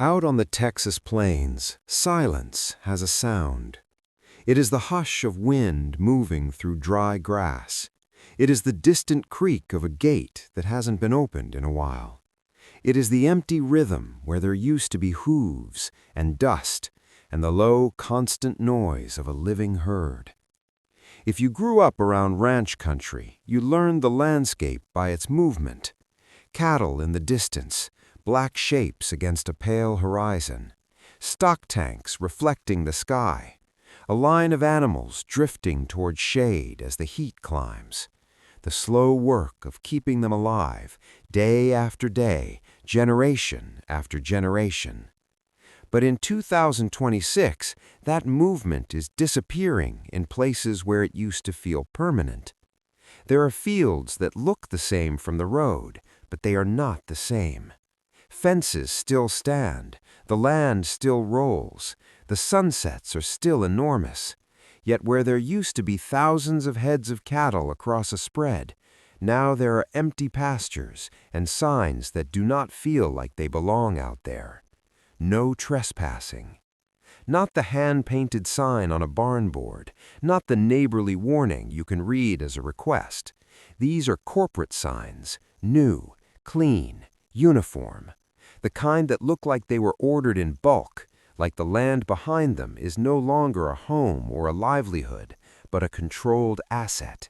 Out on the Texas plains, silence has a sound. It is the hush of wind moving through dry grass. It is the distant creak of a gate that hasn't been opened in a while. It is the empty rhythm where there used to be hooves and dust and the low, constant noise of a living herd. If you grew up around ranch country, you learned the landscape by its movement. Cattle in the distance, black shapes against a pale horizon, stock tanks reflecting the sky, a line of animals drifting toward shade as the heat climbs, the slow work of keeping them alive, day after day, generation after generation. But in 2026, that movement is disappearing in places where it used to feel permanent. There are fields that look the same from the road, but they are not the same. Fences still stand, the land still rolls, the sunsets are still enormous. Yet where there used to be thousands of heads of cattle across a spread, now there are empty pastures and signs that do not feel like they belong out there. No trespassing. Not the hand-painted sign on a barn board, not the neighborly warning you can read as a request. These are corporate signs, new, clean, uniform. The kind that look like they were ordered in bulk, like the land behind them is no longer a home or a livelihood, but a controlled asset.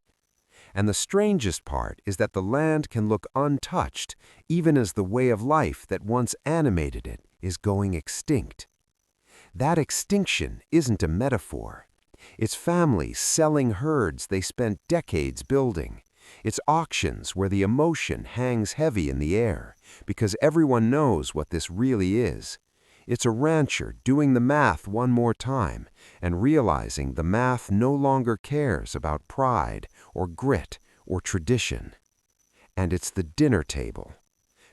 And the strangest part is that the land can look untouched, even as the way of life that once animated it is going extinct. That extinction isn't a metaphor. It's families selling herds they spent decades building. It's auctions where the emotion hangs heavy in the air, because everyone knows what this really is. It's a rancher doing the math one more time and realizing the math no longer cares about pride or grit or tradition. And it's the dinner table.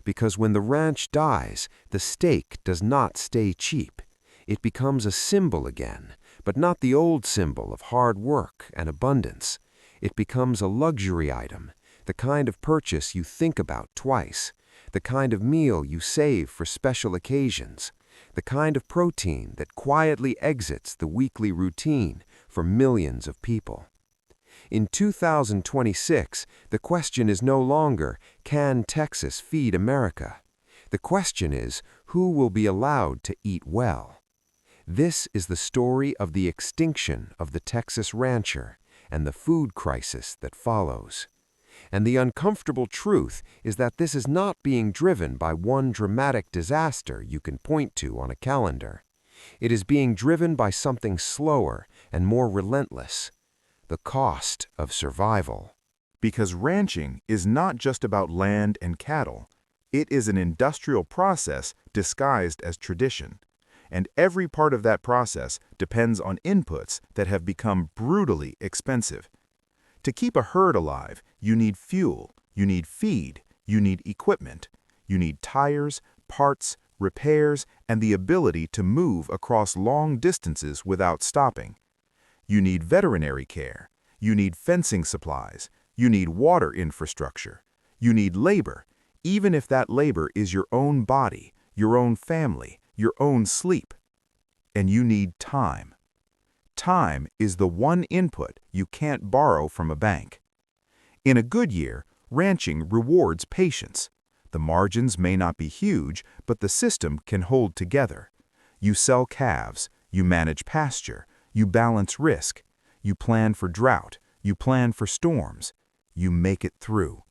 Because when the ranch dies, the steak does not stay cheap. It becomes a symbol again, but not the old symbol of hard work and abundance. It becomes a luxury item, the kind of purchase you think about twice, the kind of meal you save for special occasions, the kind of protein that quietly exits the weekly routine for millions of people. In 2026, the question is no longer, can Texas feed America? The question is, who will be allowed to eat well? This is the story of the extinction of the Texas rancher and the food crisis that follows. And the uncomfortable truth is that this is not being driven by one dramatic disaster you can point to on a calendar. It is being driven by something slower and more relentless: the cost of survival. Because ranching is not just about land and cattle. It is an industrial process disguised as tradition. And every part of that process depends on inputs that have become brutally expensive. To keep a herd alive, you need fuel, you need feed, you need equipment, you need tires, parts, repairs, and the ability to move across long distances without stopping. You need veterinary care, you need fencing supplies, you need water infrastructure, you need labor, even if that labor is your own body, your own family, your own sleep. And you need time. Time is the one input you can't borrow from a bank. In a good year, ranching rewards patience. The margins may not be huge, but the system can hold together. You sell calves, you manage pasture, you balance risk, you plan for drought, you plan for storms, you make it through.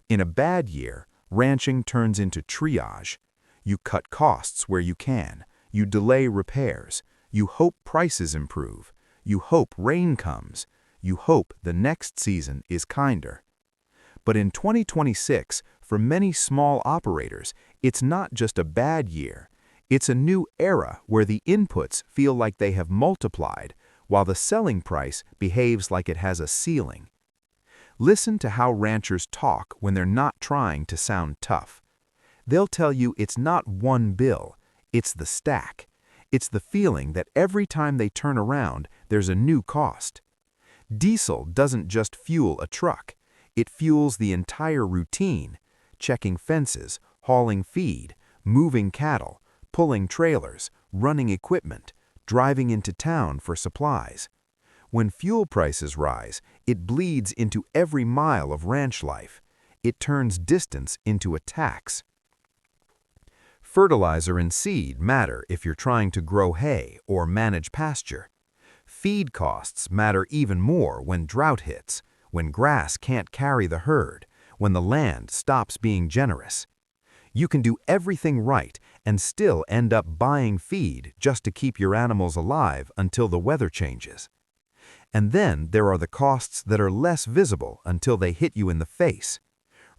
In a bad year, ranching turns into triage. You cut costs where you can, you delay repairs, you hope prices improve, you hope rain comes, you hope the next season is kinder. But in 2026, for many small operators, it's not just a bad year. It's a new era where the inputs feel like they have multiplied, while the selling price behaves like it has a ceiling. Listen to how ranchers talk when they're not trying to sound tough. They'll tell you it's not one bill, it's the stack. It's the feeling that every time they turn around, there's a new cost. Diesel doesn't just fuel a truck. It fuels the entire routine: checking fences, hauling feed, moving cattle, pulling trailers, running equipment, driving into town for supplies. When fuel prices rise, it bleeds into every mile of ranch life. It turns distance into a tax. Fertilizer and seed matter if you're trying to grow hay or manage pasture. Feed costs matter even more when drought hits, when grass can't carry the herd, when the land stops being generous. You can do everything right and still end up buying feed just to keep your animals alive until the weather changes. And then there are the costs that are less visible until they hit you in the face.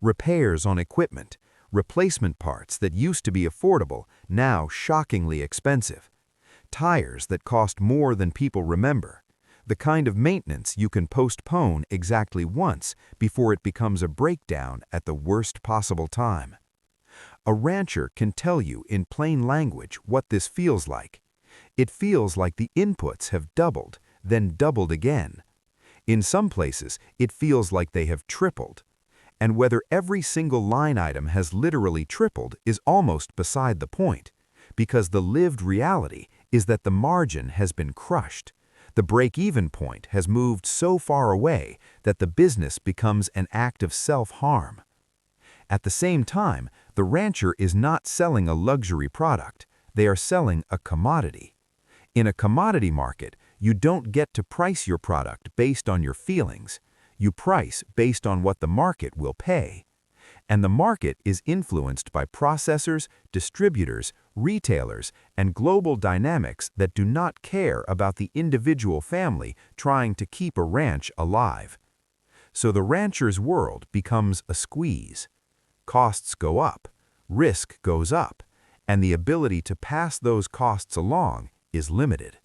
Repairs on equipment, replacement parts that used to be affordable, now shockingly expensive. Tires that cost more than people remember. The kind of maintenance you can postpone exactly once before it becomes a breakdown at the worst possible time. A rancher can tell you in plain language what this feels like. It feels like the inputs have doubled, then doubled again. In some places, it feels like they have tripled. And whether every single line item has literally tripled is almost beside the point, because the lived reality is that the margin has been crushed. The break-even point has moved so far away that the business becomes an act of self-harm. At the same time, the rancher is not selling a luxury product. They are selling a commodity. In a commodity market, you don't get to price your product based on your feelings. You price based on what the market will pay. And the market is influenced by processors, distributors, retailers, and global dynamics that do not care about the individual family trying to keep a ranch alive. So the rancher's world becomes a squeeze. Costs go up, risk goes up, and the ability to pass those costs along is limited.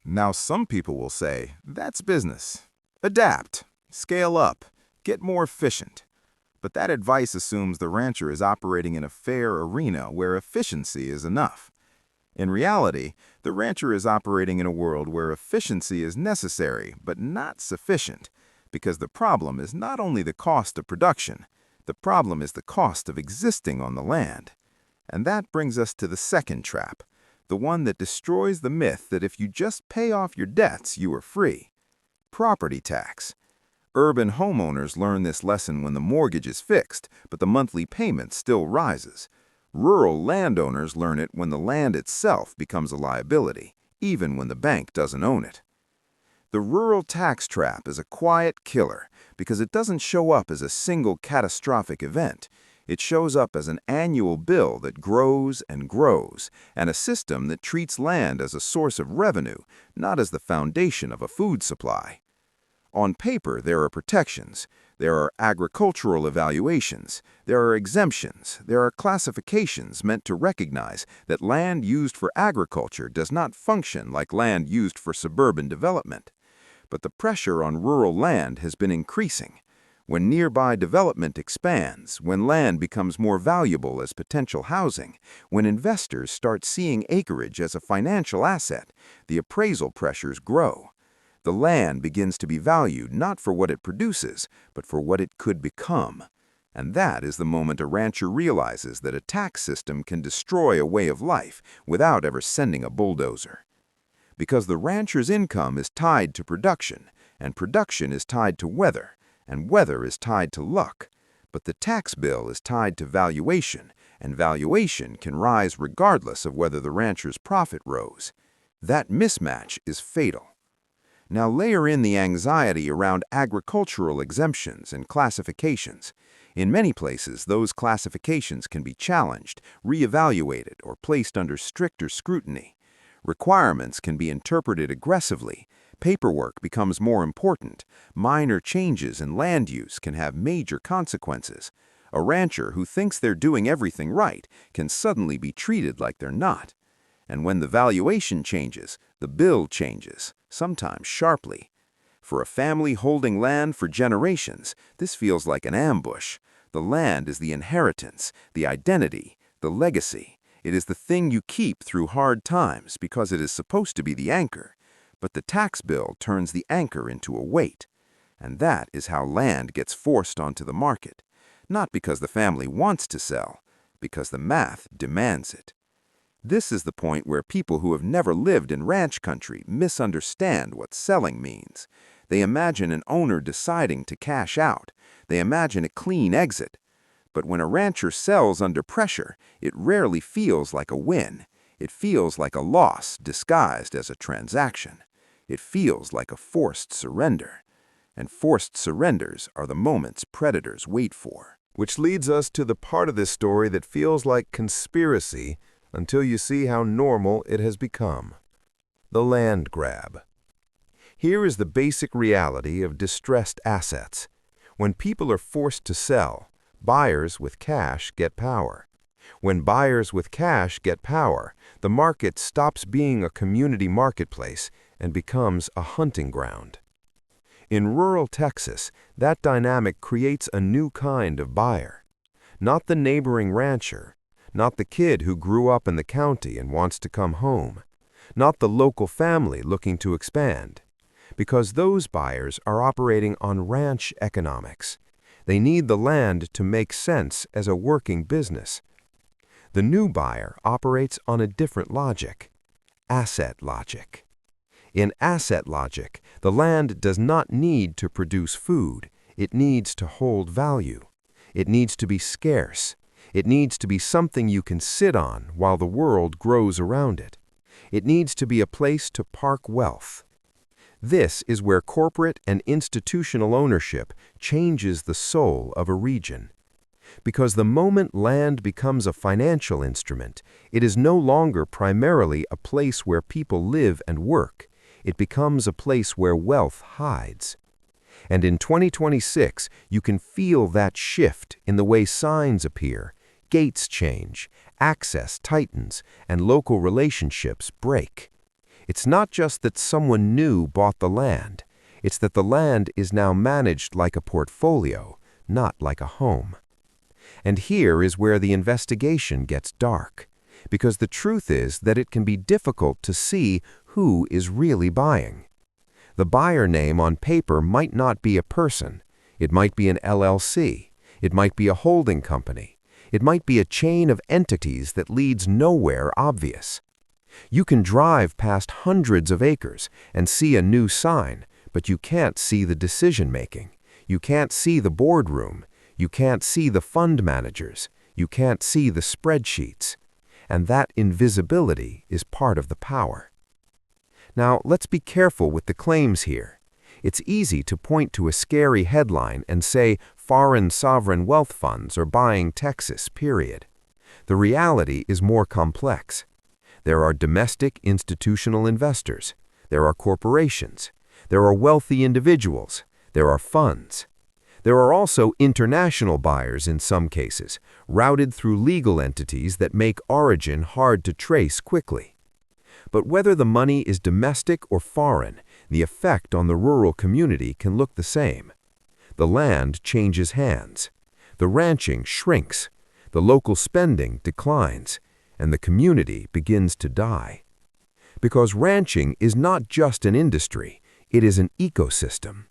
Now, some people will say, that's business. Adapt, scale up, get more efficient. But that advice assumes the rancher is operating in a fair arena where efficiency is enough. In reality, the rancher is operating in a world where efficiency is necessary but not sufficient, because the problem is not only the cost of production, the problem is the cost of existing on the land. And that brings us to the second trap, the one that destroys the myth that if you just pay off your debts, you are free. Property tax. Urban homeowners learn this lesson when the mortgage is fixed, but the monthly payment still rises. Rural landowners learn it when the land itself becomes a liability, even when the bank doesn't own it. The rural tax trap is a quiet killer because it doesn't show up as a single catastrophic event. It shows up as an annual bill that grows and grows, and a system that treats land as a source of revenue, not as the foundation of a food supply. On paper, there are protections, there are agricultural evaluations, there are exemptions, there are classifications meant to recognize that land used for agriculture does not function like land used for suburban development. But the pressure on rural land has been increasing. When nearby development expands, when land becomes more valuable as potential housing, when investors start seeing acreage as a financial asset, the appraisal pressures grow. The land begins to be valued not for what it produces, but for what it could become. And that is the moment a rancher realizes that a tax system can destroy a way of life without ever sending a bulldozer. Because the rancher's income is tied to production, and production is tied to weather, and weather is tied to luck. But the tax bill is tied to valuation, and valuation can rise regardless of whether the rancher's profit rose. That mismatch is fatal. Now layer in the anxiety around agricultural exemptions and classifications. In many places, those classifications can be challenged, reevaluated, or placed under stricter scrutiny. Requirements can be interpreted aggressively. Paperwork becomes more important. Minor changes in land use can have major consequences. A rancher who thinks they're doing everything right can suddenly be treated like they're not. And when the valuation changes, the bill changes, sometimes sharply. For a family holding land for generations, this feels like an ambush. The land is the inheritance, the identity, the legacy. It is the thing you keep through hard times because it is supposed to be the anchor. But the tax bill turns the anchor into a weight. And that is how land gets forced onto the market. Not because the family wants to sell, because the math demands it. This is the point where people who have never lived in ranch country misunderstand what selling means. They imagine an owner deciding to cash out. They imagine a clean exit. But when a rancher sells under pressure, it rarely feels like a win. It feels like a loss disguised as a transaction. It feels like a forced surrender. And forced surrenders are the moments predators wait for. Which leads us to the part of this story that feels like conspiracy until you see how normal it has become. The land grab. Here is the basic reality of distressed assets. When people are forced to sell, buyers with cash get power. When buyers with cash get power, the market stops being a community marketplace and becomes a hunting ground. In rural Texas, that dynamic creates a new kind of buyer. Not the neighboring rancher, not the kid who grew up in the county and wants to come home, not the local family looking to expand, because those buyers are operating on ranch economics. They need the land to make sense as a working business. The new buyer operates on a different logic, asset logic. In asset logic, the land does not need to produce food. It needs to hold value. It needs to be scarce. It needs to be something you can sit on while the world grows around it. It needs to be a place to park wealth. This is where corporate and institutional ownership changes the soul of a region. Because the moment land becomes a financial instrument, it is no longer primarily a place where people live and work. It becomes a place where wealth hides. And in 2026, you can feel that shift in the way signs appear, gates change, access tightens, and local relationships break. It's not just that someone new bought the land. It's that the land is now managed like a portfolio, not like a home. And here is where the investigation gets dark, because the truth is that it can be difficult to see who is really buying. The buyer name on paper might not be a person. It might be an LLC. It might be a holding company. It might be a chain of entities that leads nowhere obvious. You can drive past hundreds of acres and see a new sign, but you can't see the decision-making. You can't see the boardroom. You can't see the fund managers. You can't see the spreadsheets. And that invisibility is part of the power. Now, let's be careful with the claims here. It's easy to point to a scary headline and say foreign sovereign wealth funds are buying Texas, period. The reality is more complex. There are domestic institutional investors. There are corporations. There are wealthy individuals. There are funds. There are also international buyers in some cases, routed through legal entities that make origin hard to trace quickly. But whether the money is domestic or foreign, the effect on the rural community can look the same. The land changes hands. The ranching shrinks. The local spending declines. And the community begins to die. Because ranching is not just an industry, it is an ecosystem.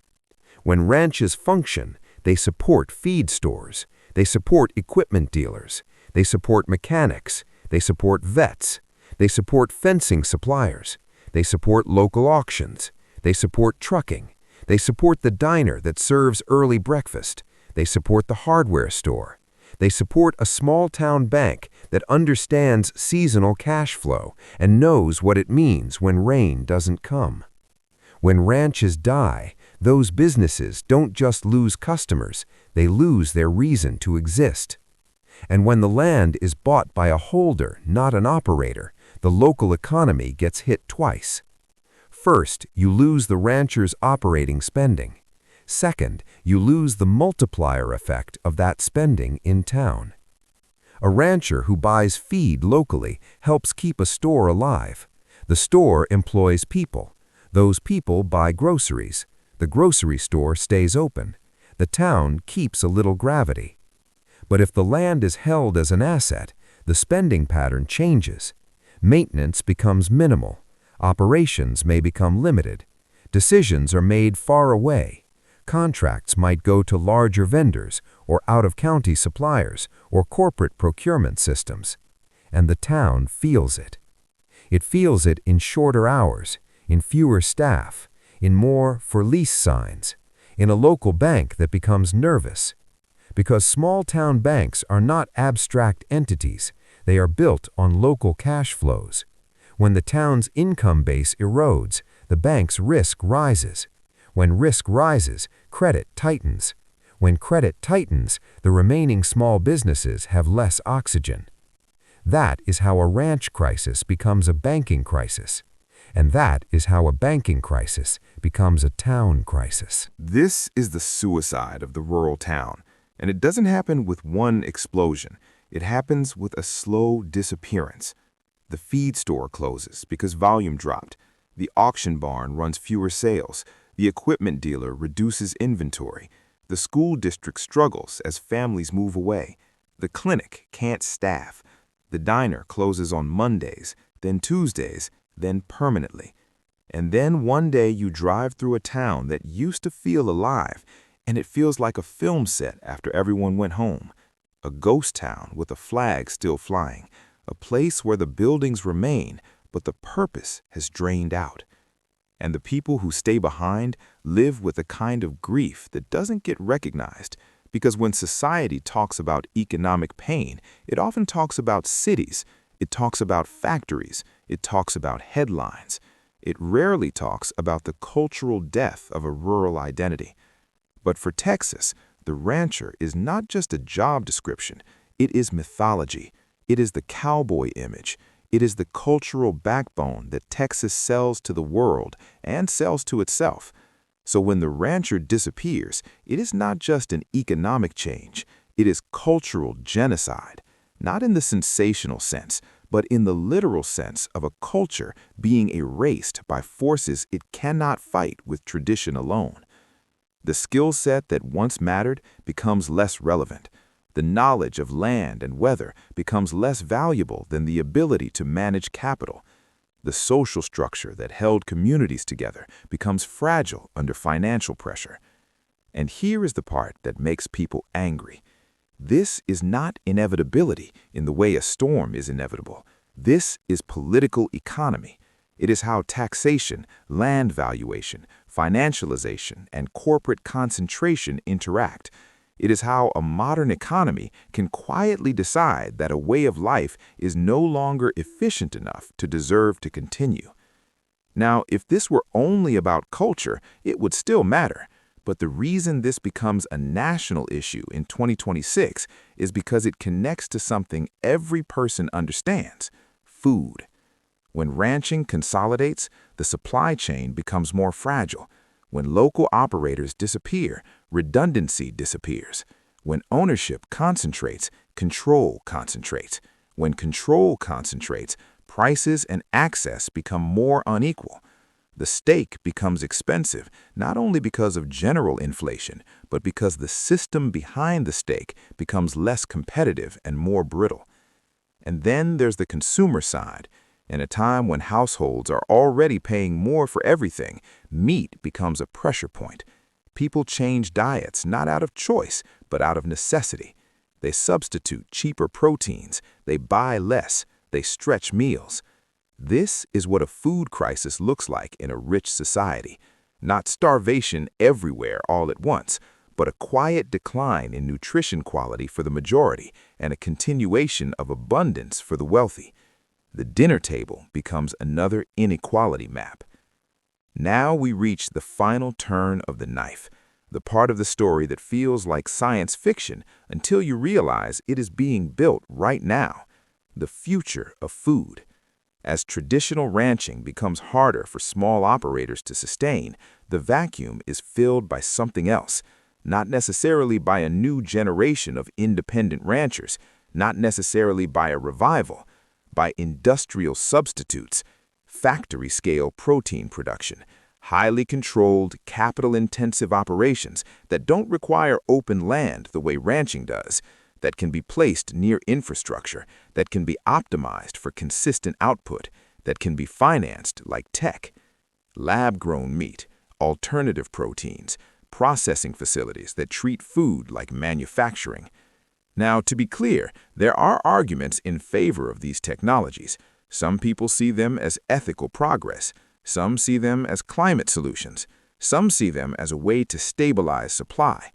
When ranches function, they support feed stores, they support equipment dealers, they support mechanics, they support vets, they support fencing suppliers, they support local auctions, they support trucking, they support the diner that serves early breakfast, they support the hardware store, they support a small-town bank that understands seasonal cash flow and knows what it means when rain doesn't come. When ranches die, those businesses don't just lose customers, they lose their reason to exist. And when the land is bought by a holder, not an operator, the local economy gets hit twice. First, you lose the rancher's operating spending. Second, you lose the multiplier effect of that spending in town. A rancher who buys feed locally helps keep a store alive. The store employs people. Those people buy groceries. The grocery store stays open. The town keeps a little gravity. But if the land is held as an asset, the spending pattern changes. Maintenance becomes minimal. Operations may become limited. Decisions are made far away. Contracts might go to larger vendors or out-of-county suppliers or corporate procurement systems. and the town feels it. It feels it in shorter hours, in fewer staff, in more for lease signs, in a local bank that becomes nervous. Because small-town banks are not abstract entities, they are built on local cash flows. When the town's income base erodes, the bank's risk rises. When risk rises, credit tightens. When credit tightens, the remaining small businesses have less oxygen. That is how a ranch crisis becomes a banking crisis. And that is how a banking crisis becomes a town crisis. This is the suicide of the rural town, and it doesn't happen with one explosion. It happens with a slow disappearance. The feed store closes because volume dropped. The auction barn runs fewer sales. The equipment dealer reduces inventory. The school district struggles as families move away. The clinic can't staff. The diner closes on Mondays, then Tuesdays, then permanently. And then one day you drive through a town that used to feel alive, and it feels like a film set after everyone went home. A ghost town with a flag still flying. A place where the buildings remain, but the purpose has drained out. And the people who stay behind live with a kind of grief that doesn't get recognized, because when society talks about economic pain, it often talks about cities, it talks about factories, it talks about headlines. It rarely talks about the cultural death of a rural identity. But for Texas, the rancher is not just a job description, it is mythology. It is the cowboy image. It is the cultural backbone that Texas sells to the world and sells to itself. So when the rancher disappears, it is not just an economic change. It is cultural genocide, not in the sensational sense, but in the literal sense of a culture being erased by forces it cannot fight with tradition alone. The skill set that once mattered becomes less relevant. The knowledge of land and weather becomes less valuable than the ability to manage capital. The social structure that held communities together becomes fragile under financial pressure. And here is the part that makes people angry. This is not inevitability in the way a storm is inevitable. This is political economy. It is how taxation, land valuation, financialization, and corporate concentration interact. It is how a modern economy can quietly decide that a way of life is no longer efficient enough to deserve to continue. Now, if this were only about culture, it would still matter. But the reason this becomes a national issue in 2026 is because it connects to something every person understands: food. When ranching consolidates, the supply chain becomes more fragile. When local operators disappear, redundancy disappears. When ownership concentrates, control concentrates. When control concentrates, prices and access become more unequal. The steak becomes expensive, not only because of general inflation, but because the system behind the steak becomes less competitive and more brittle. And then there's the consumer side. In a time when households are already paying more for everything, meat becomes a pressure point. People change diets not out of choice, but out of necessity. They substitute cheaper proteins, they buy less, they stretch meals. This is what a food crisis looks like in a rich society. Not starvation everywhere all at once, but a quiet decline in nutrition quality for the majority and a continuation of abundance for the wealthy. The dinner table becomes another inequality map. Now we reach the final turn of the knife, the part of the story that feels like science fiction until you realize it is being built right now: the future of food. As traditional ranching becomes harder for small operators to sustain, the vacuum is filled by something else, not necessarily by a new generation of independent ranchers, not necessarily by a revival, by industrial substitutes, factory-scale protein production, highly controlled, capital-intensive operations that don't require open land the way ranching does, that can be placed near infrastructure, that can be optimized for consistent output, that can be financed like tech. Lab-grown meat, alternative proteins, processing facilities that treat food like manufacturing. Now, to be clear, there are arguments in favor of these technologies. Some people see them as ethical progress. Some see them as climate solutions. Some see them as a way to stabilize supply.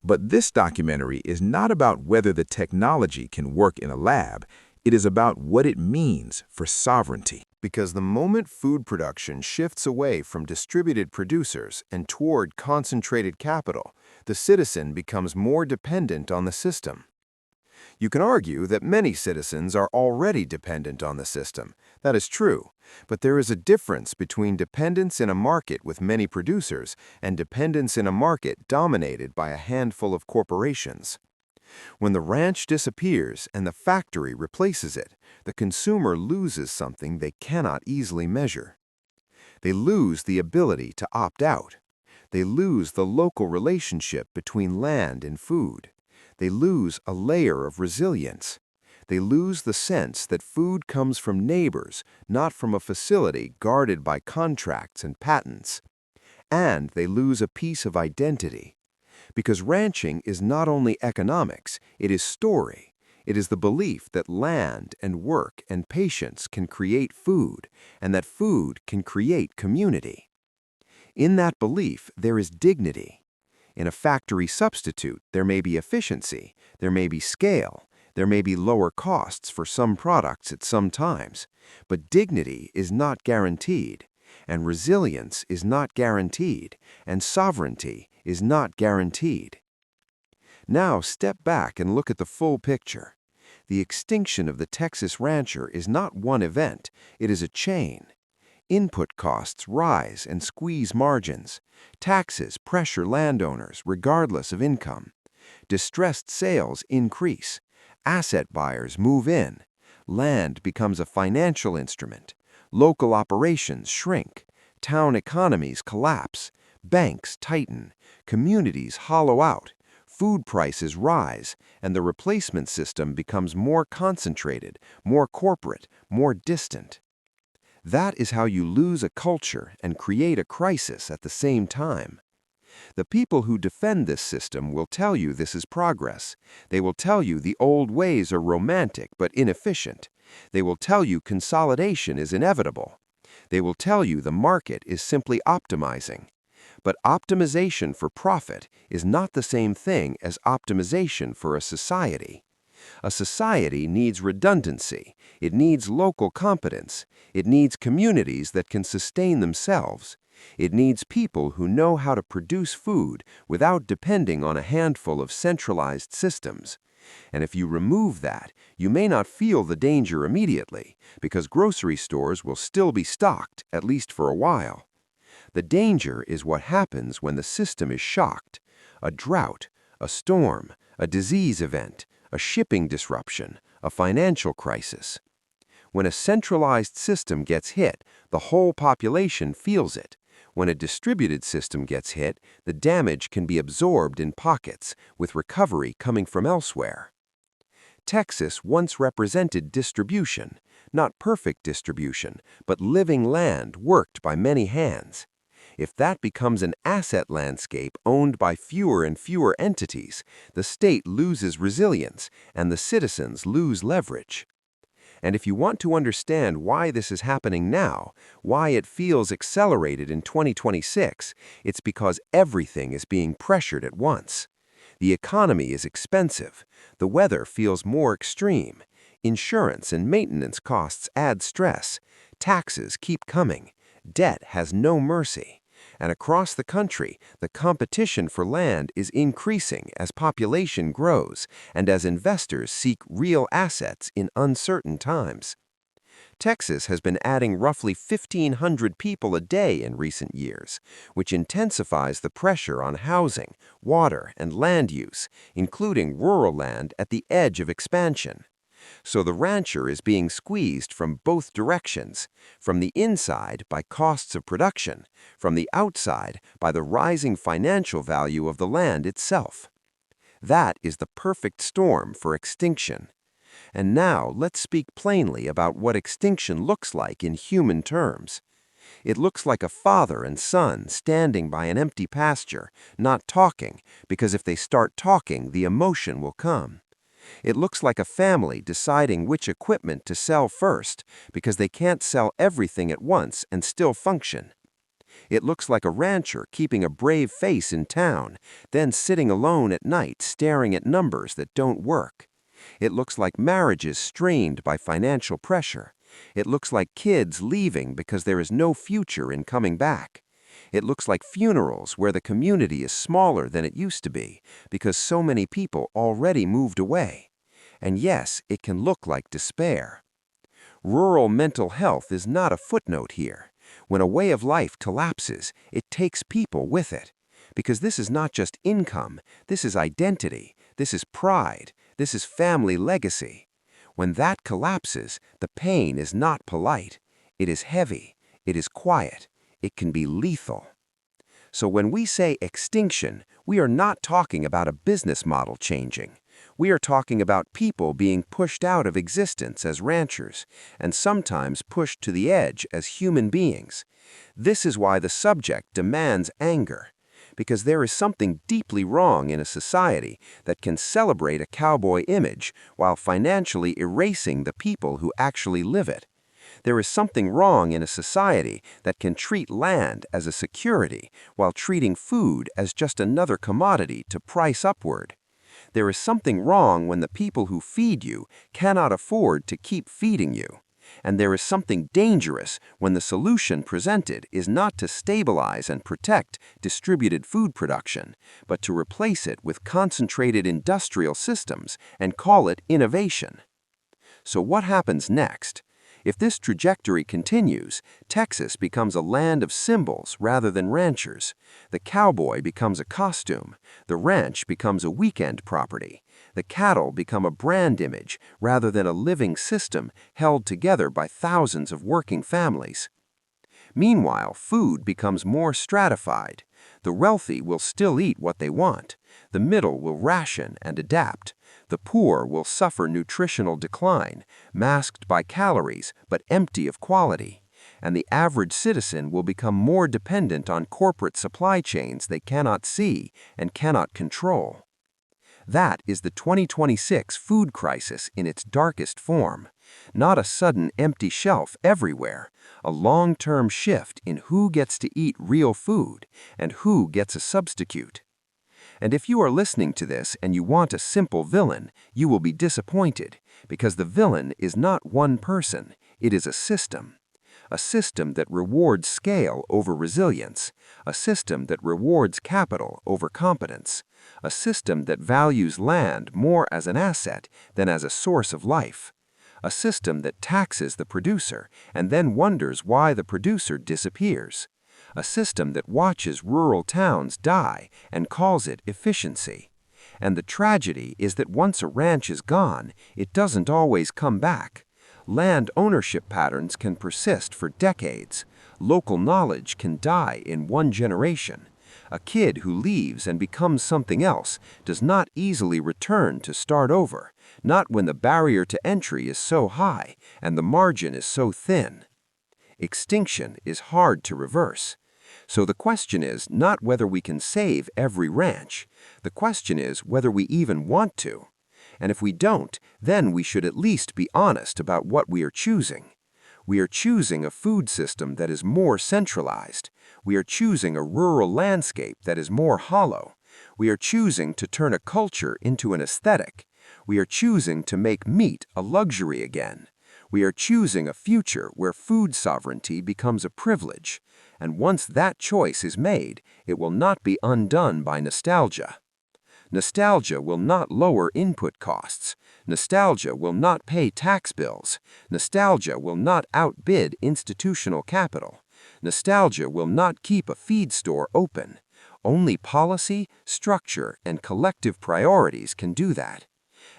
But this documentary is not about whether the technology can work in a lab. It is about what it means for sovereignty. Because the moment food production shifts away from distributed producers and toward concentrated capital, the citizen becomes more dependent on the system. You can argue that many citizens are already dependent on the system. That is true, but there is a difference between dependence in a market with many producers and dependence in a market dominated by a handful of corporations. When the ranch disappears and the factory replaces it, the consumer loses something they cannot easily measure. They lose the ability to opt out. They lose the local relationship between land and food. They lose a layer of resilience. They lose the sense that food comes from neighbors, not from a facility guarded by contracts and patents. And they lose a piece of identity. Because ranching is not only economics, it is story. It is the belief that land and work and patience can create food, and that food can create community. In that belief, there is dignity. In a factory substitute, there may be efficiency, there may be scale, there may be lower costs for some products at some times, but dignity is not guaranteed, and resilience is not guaranteed, and sovereignty is not guaranteed. Now step back and look at the full picture. The extinction of the Texas rancher is not one event, it is a chain. Input costs rise and squeeze margins. Taxes pressure landowners regardless of income. Distressed sales increase. Asset buyers move in. Land becomes a financial instrument. Local operations shrink. Town economies collapse. Banks tighten. Communities hollow out. Food prices rise, and the replacement system becomes more concentrated, more corporate, more distant. That is how you lose a culture and create a crisis at the same time. The people who defend this system will tell you this is progress. They will tell you the old ways are romantic but inefficient. They will tell you consolidation is inevitable. They will tell you the market is simply optimizing. But optimization for profit is not the same thing as optimization for a society. A society needs redundancy. It needs local competence. It needs communities that can sustain themselves. It needs people who know how to produce food without depending on a handful of centralized systems. And if you remove that, you may not feel the danger immediately, because grocery stores will still be stocked, at least for a while. The danger is what happens when the system is shocked. A drought, a storm, a disease event, a shipping disruption, a financial crisis. When a centralized system gets hit, the whole population feels it. When a distributed system gets hit, the damage can be absorbed in pockets, with recovery coming from elsewhere. Texas once represented distribution, not perfect distribution, but living land worked by many hands. If that becomes an asset landscape owned by fewer and fewer entities, the state loses resilience and the citizens lose leverage. And if you want to understand why this is happening now, why it feels accelerated in 2026, it's because everything is being pressured at once. The economy is expensive. The weather feels more extreme. Insurance and maintenance costs add stress. Taxes keep coming. Debt has no mercy. And across the country, the competition for land is increasing as population grows and as investors seek real assets in uncertain times. Texas has been adding roughly 1,500 people a day in recent years, which intensifies the pressure on housing, water, and land use, including rural land at the edge of expansion. So the rancher is being squeezed from both directions, from the inside by costs of production, from the outside by the rising financial value of the land itself. That is the perfect storm for extinction. And now let's speak plainly about what extinction looks like in human terms. It looks like a father and son standing by an empty pasture, not talking, because if they start talking, the emotion will come. It looks like a family deciding which equipment to sell first because they can't sell everything at once and still function. It looks like a rancher keeping a brave face in town, then sitting alone at night staring at numbers that don't work. It looks like marriages strained by financial pressure. It looks like kids leaving because there is no future in coming back. It looks like funerals where the community is smaller than it used to be because so many people already moved away. And yes, it can look like despair. Rural mental health is not a footnote here. When a way of life collapses, it takes people with it. Because this is not just income, this is identity, this is pride, this is family legacy. When that collapses, the pain is not polite. It is heavy, it is quiet, it can be lethal. So when we say extinction, we are not talking about a business model changing. We are talking about people being pushed out of existence as ranchers, and sometimes pushed to the edge as human beings. This is why the subject demands anger, because there is something deeply wrong in a society that can celebrate a cowboy image while financially erasing the people who actually live it. There is something wrong in a society that can treat land as a security while treating food as just another commodity to price upward. There is something wrong when the people who feed you cannot afford to keep feeding you. And there is something dangerous when the solution presented is not to stabilize and protect distributed food production, but to replace it with concentrated industrial systems and call it innovation. So what happens next? If this trajectory continues, Texas becomes a land of symbols rather than ranchers. The cowboy becomes a costume. The ranch becomes a weekend property. The cattle become a brand image rather than a living system held together by thousands of working families. Meanwhile, food becomes more stratified. The wealthy will still eat what they want. The middle will ration and adapt. The poor will suffer nutritional decline, masked by calories but empty of quality. And the average citizen will become more dependent on corporate supply chains they cannot see and cannot control. That is the 2026 food crisis in its darkest form. Not a sudden empty shelf everywhere, a long-term shift in who gets to eat real food and who gets a substitute. And if you are listening to this and you want a simple villain, you will be disappointed, because the villain is not one person, it is a system. A system that rewards scale over resilience, a system that rewards capital over competence, a system that values land more as an asset than as a source of life, a system that taxes the producer and then wonders why the producer disappears, a system that watches rural towns die and calls it efficiency. And the tragedy is that once a ranch is gone, it doesn't always come back. Land ownership patterns can persist for decades. Local knowledge can die in one generation. A kid who leaves and becomes something else does not easily return to start over, not when the barrier to entry is so high and the margin is so thin. Extinction is hard to reverse. So the question is not whether we can save every ranch. The question is whether we even want to. And if we don't, then we should at least be honest about what we are choosing. We are choosing a food system that is more centralized. We are choosing a rural landscape that is more hollow. We are choosing to turn a culture into an aesthetic. We are choosing to make meat a luxury again. We are choosing a future where food sovereignty becomes a privilege. And once that choice is made, it will not be undone by nostalgia. Nostalgia will not lower input costs. Nostalgia will not pay tax bills. Nostalgia will not outbid institutional capital. Nostalgia will not keep a feed store open. Only policy, structure, and collective priorities can do that.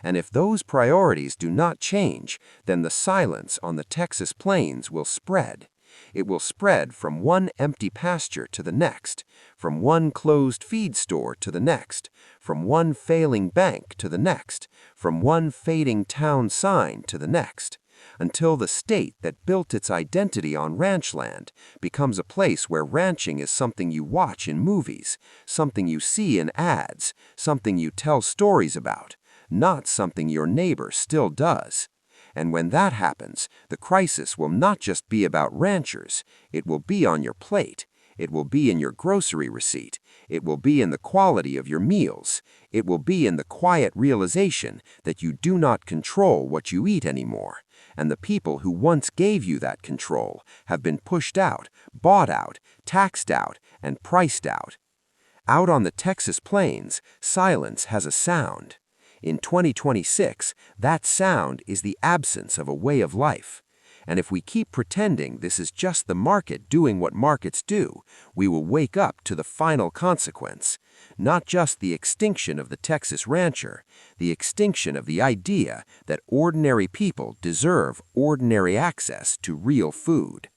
And if those priorities do not change, then the silence on the Texas plains will spread. It will spread from one empty pasture to the next, from one closed feed store to the next, from one failing bank to the next, from one fading town sign to the next, until the state that built its identity on ranch land becomes a place where ranching is something you watch in movies, something you see in ads, something you tell stories about, not something your neighbor still does. And when that happens, the crisis will not just be about ranchers, it will be on your plate. It will be in your grocery receipt. It will be in the quality of your meals. It will be in the quiet realization that you do not control what you eat anymore. And the people who once gave you that control have been pushed out, bought out, taxed out, and priced out. Out on the Texas plains, silence has a sound. In 2026, that sound is the absence of a way of life. And if we keep pretending this is just the market doing what markets do, we will wake up to the final consequence. Not just the extinction of the Texas rancher, the extinction of the idea that ordinary people deserve ordinary access to real food.